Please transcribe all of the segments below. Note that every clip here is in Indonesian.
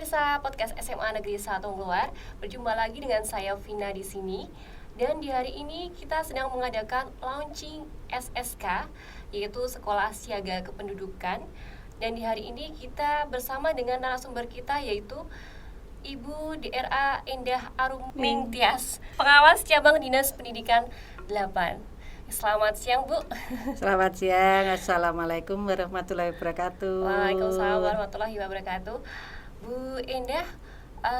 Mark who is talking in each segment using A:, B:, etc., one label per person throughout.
A: pemirsa podcast SMA Negeri 1 Luar, berjumpa lagi dengan saya Vina di sini. Dan di hari ini kita sedang mengadakan launching SSK, yaitu Sekolah Siaga Kependudukan. Dan di hari ini kita bersama dengan narasumber kita, yaitu Ibu DRA Endah Aruming Tias, Pengawas Cabang Dinas Pendidikan 8. Selamat siang, Bu.
B: Selamat siang. Assalamualaikum warahmatullahi wabarakatuh.
A: Waalaikumsalam warahmatullahi wabarakatuh. Bu Endah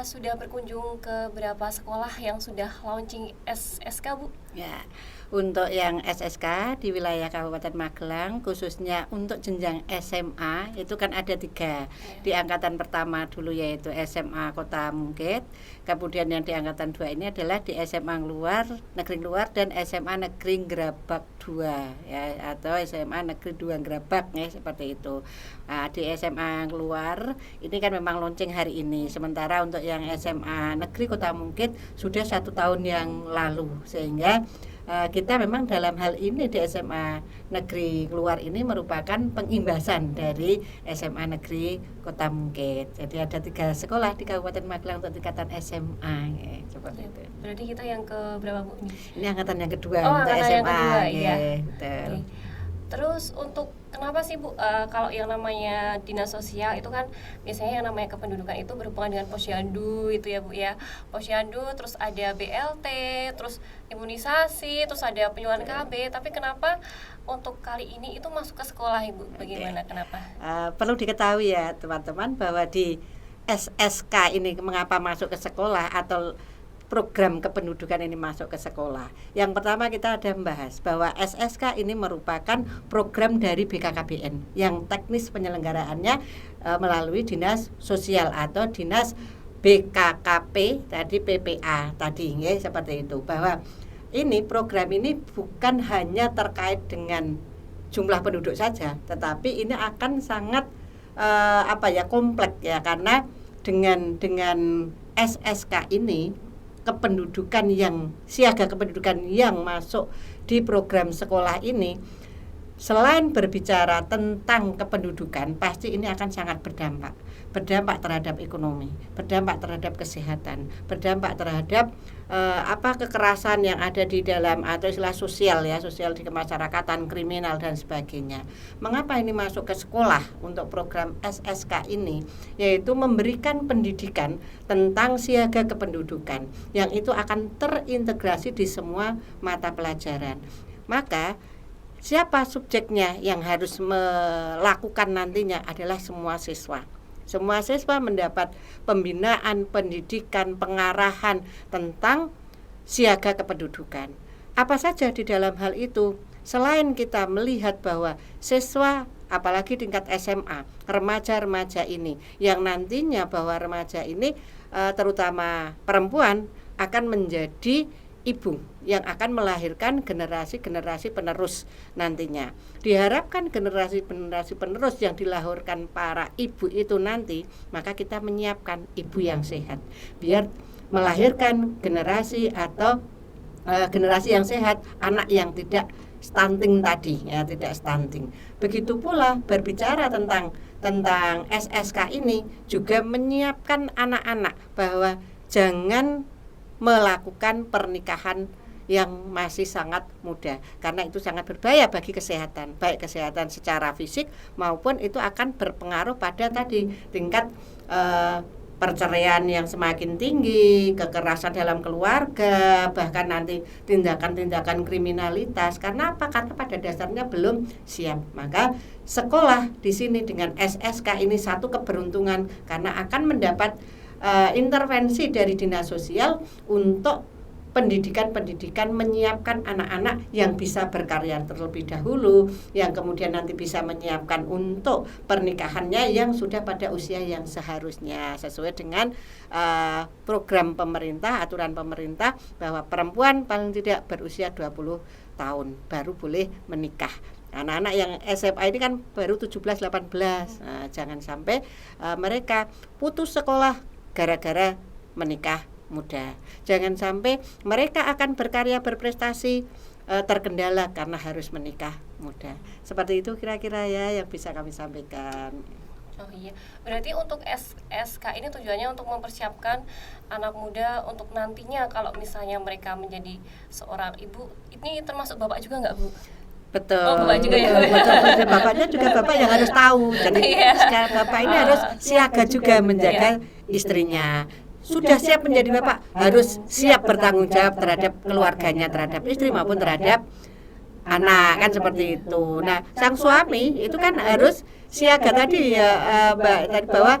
A: sudah berkunjung ke berapa sekolah yang sudah launching SSK, Bu?
B: Ya, untuk yang SSK di wilayah Kabupaten Magelang, khususnya untuk jenjang SMA, itu kan ada 3. Di angkatan pertama dulu yaitu SMA Kota Mungkit, kemudian yang di angkatan 2 ini adalah di SMA Negeri Luar dan SMA Negeri Gerabak 2, ya, atau SMA Negeri 2 Gerabak, ya, seperti itu. Nah, di SMA Luar ini kan memang launching hari ini, sementara untuk yang SMA Negeri Kota Mungkit sudah 1 tahun yang lalu, sehingga kita memang dalam hal ini di SMA Negeri Luar ini merupakan pengimbasan dari SMA Negeri Kota Mungkit. Jadi ada 3 sekolah di Kabupaten Magelang untuk tingkatan SMA, ya, seperti itu.
A: Berarti kita yang ke berapa, Bu?
B: Ini angkatan yang kedua
A: angkatan
B: untuk SMA.
A: yang kedua, iya.
B: Betul.
A: Terus untuk kenapa sih, Bu, kalau yang namanya dinas sosial itu kan biasanya yang namanya kependudukan itu berhubungan dengan posyandu itu ya, Bu, ya. Posyandu, terus ada BLT, terus imunisasi, terus ada penyuluhan KB. Tapi kenapa untuk kali ini itu masuk ke sekolah, Ibu? Bagaimana? Kenapa?
B: Perlu diketahui ya teman-teman bahwa di SSK ini mengapa masuk ke sekolah atau program kependudukan ini masuk ke sekolah. Yang pertama kita ada membahas bahwa SSK ini merupakan program dari BKKBN yang teknis penyelenggaraannya melalui Dinas Sosial atau Dinas BKKP tadi PPA tadi, ya, seperti itu. Bahwa ini program ini bukan hanya terkait dengan jumlah penduduk saja, tetapi ini akan sangat kompleks, ya, karena dengan SSK ini kependudukan yang siaga kependudukan yang masuk di program sekolah ini, selain berbicara tentang kependudukan, pasti ini akan sangat berdampak terhadap ekonomi, berdampak terhadap kesehatan, berdampak terhadap kekerasan yang ada di dalam atau istilah sosial di kemasyarakatan, kriminal dan sebagainya. Mengapa ini masuk ke sekolah untuk program SSK ini? Yaitu memberikan pendidikan tentang siaga kependudukan yang itu akan terintegrasi di semua mata pelajaran. Maka siapa subjeknya yang harus melakukan nantinya adalah semua siswa. Semua siswa mendapat pembinaan, pendidikan, pengarahan tentang siaga kependudukan. Apa saja di dalam hal itu? Selain kita melihat bahwa siswa, apalagi tingkat SMA, remaja-remaja ini, yang nantinya bahwa remaja ini terutama perempuan akan menjadi ibu yang akan melahirkan generasi-generasi penerus nantinya. Diharapkan generasi penerus yang dilahirkan para ibu itu nanti, maka kita menyiapkan ibu yang sehat biar melahirkan generasi atau generasi yang sehat, anak yang tidak stunting tadi, ya, tidak stunting. Begitu pula berbicara tentang SSK ini juga menyiapkan anak-anak bahwa jangan melakukan pernikahan yang masih sangat muda, karena itu sangat berbahaya bagi kesehatan, baik kesehatan secara fisik maupun itu akan berpengaruh pada tadi tingkat perceraian yang semakin tinggi, kekerasan dalam keluarga, bahkan nanti tindakan-tindakan kriminalitas. Karena apa? Karena pada dasarnya belum siap. Maka sekolah di sini dengan SSK ini satu keberuntungan karena akan mendapat intervensi dari dinas sosial untuk pendidikan menyiapkan anak-anak yang bisa berkarya terlebih dahulu, yang kemudian nanti bisa menyiapkan untuk pernikahannya yang sudah pada usia yang seharusnya sesuai dengan program pemerintah, aturan pemerintah bahwa perempuan paling tidak berusia 20 tahun baru boleh menikah. Anak-anak yang SMA ini kan baru 17-18. Jangan sampai mereka putus sekolah gara-gara menikah muda. Jangan sampai mereka akan berkarya berprestasi terkendala karena harus menikah muda. Seperti itu kira-kira ya yang bisa kami sampaikan.
A: Oh iya, berarti untuk SSK ini tujuannya untuk mempersiapkan anak muda untuk nantinya kalau misalnya mereka menjadi seorang ibu. Ini termasuk bapak juga nggak, Bu?
B: Betul.
A: Oh, bapak juga ya.
B: Betul. Bapaknya juga bapak yang harus tahu. Jadi
A: Iya.
B: sekarang bapak ini harus siaga juga menjaga istrinya. Sudah siap menjadi bapak, harus siap bertanggung jawab terhadap keluarganya, terhadap istri maupun terhadap anak, kan seperti itu. Nah, sang suami itu kan harus siaga tadi ya, Mbak, tadi bahwa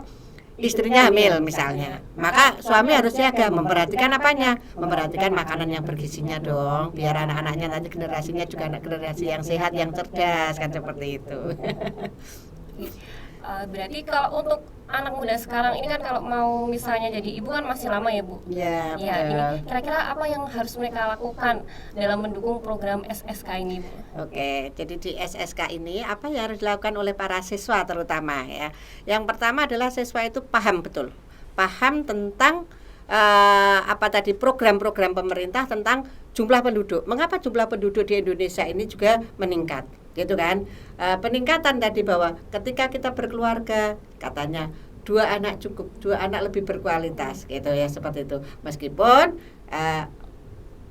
B: istrinya hamil misalnya, maka suami harus siaga memperhatikan apanya, memperhatikan makanan yang bergizinya dong, biar anak-anaknya nanti generasinya juga anak generasi yang sehat, yang cerdas, kan seperti itu.
A: Berarti kalau untuk anak muda sekarang ini kan kalau mau misalnya jadi ibu kan masih lama ya, Bu?
B: Ya,
A: Ya, ini
B: betul.
A: kira-kira apa yang harus mereka lakukan dalam mendukung program SSK ini, Bu?
B: Oke, jadi di SSK ini apa yang harus dilakukan oleh para siswa terutama ya. Yang pertama adalah siswa itu paham betul, paham tentang apa tadi program-program pemerintah tentang jumlah penduduk. Mengapa jumlah penduduk di Indonesia ini juga meningkat, gitu kan? Peningkatan tadi bahwa ketika kita berkeluarga katanya 2 anak cukup, 2 anak lebih berkualitas, gitu ya, seperti itu. Meskipun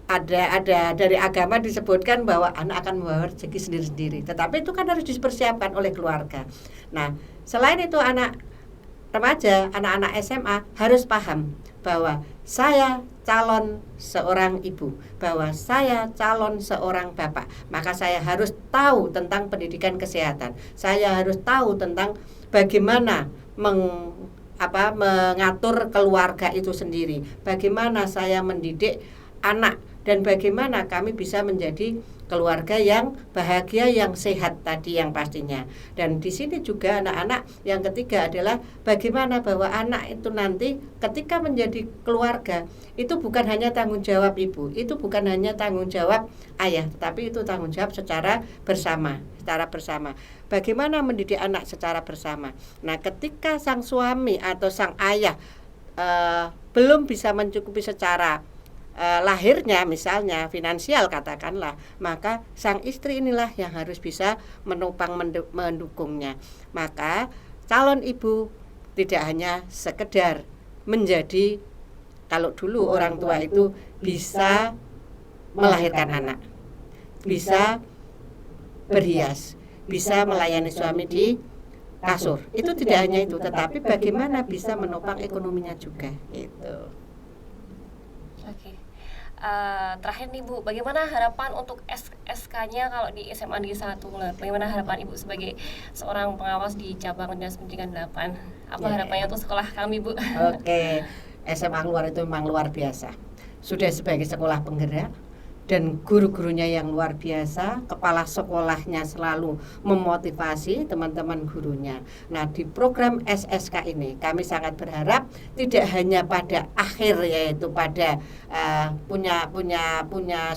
B: ada dari agama disebutkan bahwa anak akan membawa rezeki sendiri-sendiri, tetapi itu kan harus dipersiapkan oleh keluarga. Nah, selain itu anak remaja, anak-anak SMA harus paham bahwa saya calon seorang ibu, bahwa saya calon seorang bapak, maka saya harus tahu tentang pendidikan kesehatan. Saya harus tahu tentang bagaimana mengatur keluarga itu sendiri, bagaimana saya mendidik anak, dan bagaimana kami bisa menjadi keluarga yang bahagia, yang sehat tadi yang pastinya. Dan di sini juga anak-anak yang ketiga adalah bagaimana bahwa anak itu nanti ketika menjadi keluarga itu bukan hanya tanggung jawab ibu, itu bukan hanya tanggung jawab ayah, tapi itu tanggung jawab secara bersama. Bagaimana mendidik anak secara bersama. Nah, ketika sang suami atau sang ayah belum bisa mencukupi secara lahirnya, misalnya finansial katakanlah, maka sang istri inilah yang harus bisa menopang mendukungnya. Maka calon ibu tidak hanya sekedar menjadi, kalau dulu orang tua itu bisa melahirkan anak, bisa berhias, bisa melayani suami di kasur, itu tidak hanya itu, tetapi bagaimana bisa menopang ekonominya juga itu.
A: Oke. Terakhir nih, Bu, bagaimana harapan untuk SK-nya kalau di SMA Negeri 1 Nguler? Bagaimana harapan Ibu sebagai seorang pengawas di cabang Dinas Pendidikan 8? Apa harapannya untuk sekolah kami, Bu?
B: Oke, SMA Nguler itu memang luar biasa. Sudah sebagai sekolah penggerak dan guru-gurunya yang luar biasa, kepala sekolahnya selalu memotivasi teman-teman gurunya. Nah, di program SSK ini kami sangat berharap tidak hanya pada akhir, yaitu pada punya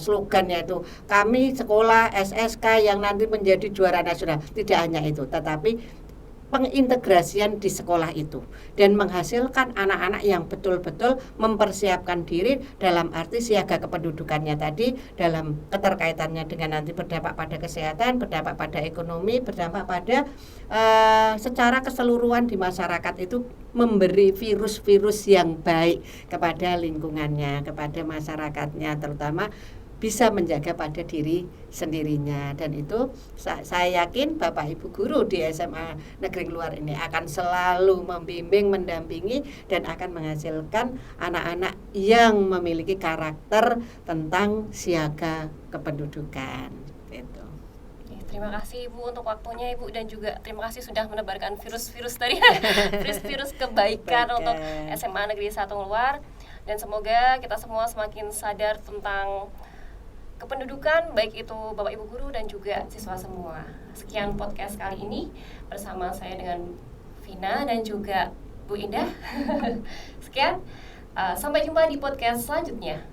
B: slogan, yaitu kami sekolah SSK yang nanti menjadi juara nasional. Tidak hanya itu, tetapi pengintegrasian di sekolah itu dan menghasilkan anak-anak yang betul-betul mempersiapkan diri dalam arti siaga kependudukannya tadi, dalam keterkaitannya dengan nanti berdampak pada kesehatan, berdampak pada ekonomi, berdampak pada secara keseluruhan di masyarakat itu, memberi virus-virus yang baik kepada lingkungannya, kepada masyarakatnya, terutama bisa menjaga pada diri sendirinya. Dan itu saya yakin Bapak Ibu guru di SMA Negeri Luar ini akan selalu membimbing, mendampingi, dan akan menghasilkan anak-anak yang memiliki karakter tentang siaga kependudukan gitu.
A: Terima kasih Ibu untuk waktunya Ibu, dan juga terima kasih sudah menebarkan virus-virus tadi virus-virus kebaikan untuk SMA Negeri 1 Luar. Dan semoga kita semua semakin sadar tentang kependudukan, baik itu Bapak Ibu guru dan juga siswa semua. Sekian podcast kali ini bersama saya dengan Vina dan juga Bu Indah. Sekian, sampai jumpa di podcast selanjutnya.